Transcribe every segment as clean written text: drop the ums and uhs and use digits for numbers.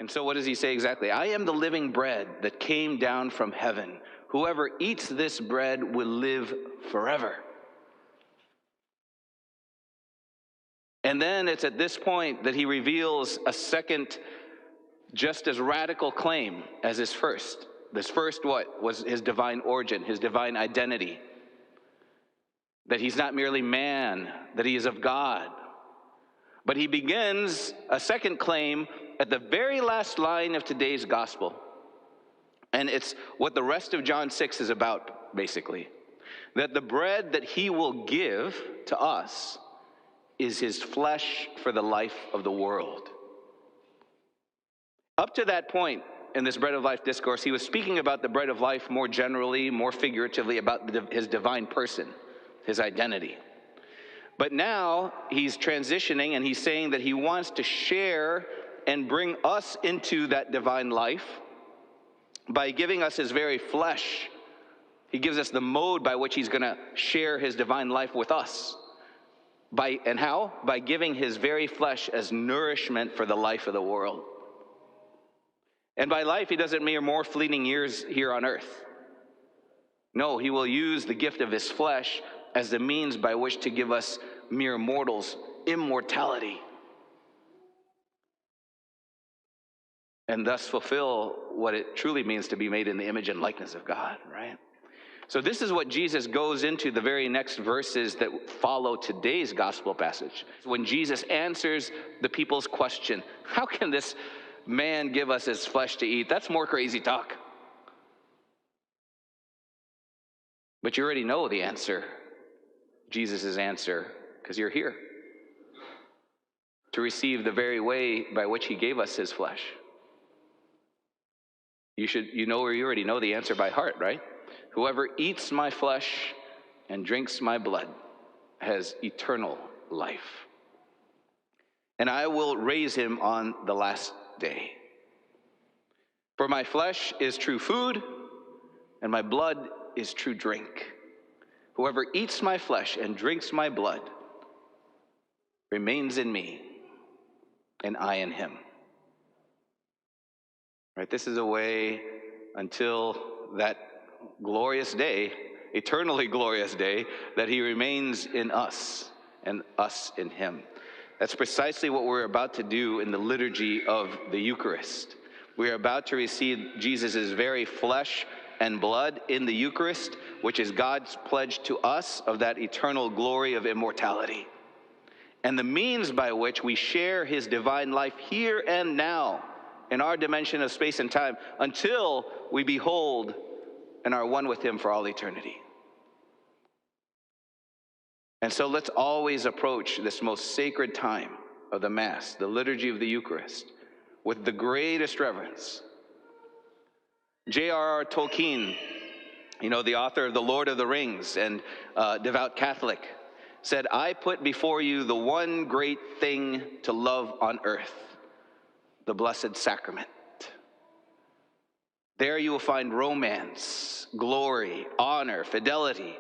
And so what does he say exactly? I am the living bread that came down from heaven. Whoever eats this bread will live forever. And then it's at this point that he reveals a second, just as radical claim as his first. This first what? Was his divine origin, his divine identity. That he's not merely man, that he is of God. But he begins a second claim at the very last line of today's gospel. And it's what the rest of John 6 is about, basically. That the bread that he will give to us is his flesh for the life of the world. Up to that point in this bread of life discourse, he was speaking about the bread of life more generally, more figuratively, about his divine person, his identity. But now he's transitioning and he's saying that he wants to share and bring us into that divine life by giving us his very flesh. He gives us the mode by which he's going to share his divine life with us. And how? By giving his very flesh as nourishment for the life of the world. And by life, he doesn't mean more fleeting years here on earth. No, he will use the gift of his flesh as the means by which to give us mere mortals immortality. And thus fulfill what it truly means to be made in the image and likeness of God, right? So this is what Jesus goes into the very next verses that follow today's gospel passage. When Jesus answers the people's question, how can this man give us his flesh to eat? That's more crazy talk. But you already know the answer, Jesus' answer, because you're here to receive the very way by which he gave us his flesh. You already know the answer by heart, right? Whoever eats my flesh and drinks my blood has eternal life. And I will raise him on the last day. For my flesh is true food, and my blood is true drink. Whoever eats my flesh and drinks my blood remains in me, and I in him. Right? This is a way until that glorious day, eternally glorious day, that he remains in us and us in him. That's precisely what we're about to do in the liturgy of the Eucharist. We are about to receive Jesus' very flesh and blood in the Eucharist, which is God's pledge to us of that eternal glory of immortality. And the means by which we share his divine life here and now in our dimension of space and time until we behold and are one with him for all eternity. And so let's always approach this most sacred time of the Mass, the liturgy of the Eucharist, with the greatest reverence. J.R.R. Tolkien, the author of The Lord of the Rings and devout Catholic, said, I put before you the one great thing to love on earth, the Blessed Sacrament. There you will find romance, glory, honor, fidelity,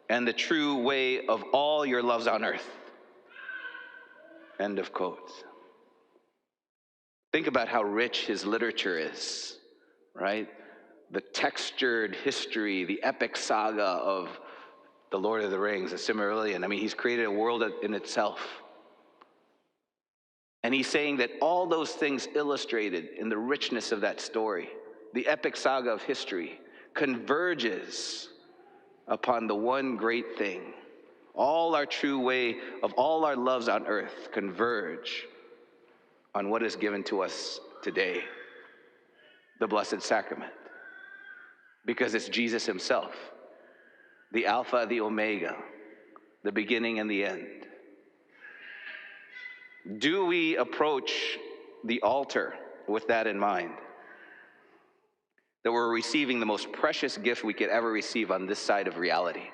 and the true way of all your loves on earth. End of quote. Think about how rich his literature is, right? The textured history, the epic saga of The Lord of the Rings, the Silmarillion. I mean, he's created a world in itself. And he's saying that all those things illustrated in the richness of that story, the epic saga of history, converges upon the one great thing. All our true way of all our loves on earth converge on what is given to us today, the Blessed Sacrament. Because it's Jesus himself, the Alpha, the Omega, the beginning and the end. Do we approach the altar with that in mind? That we're receiving the most precious gift we could ever receive on this side of reality.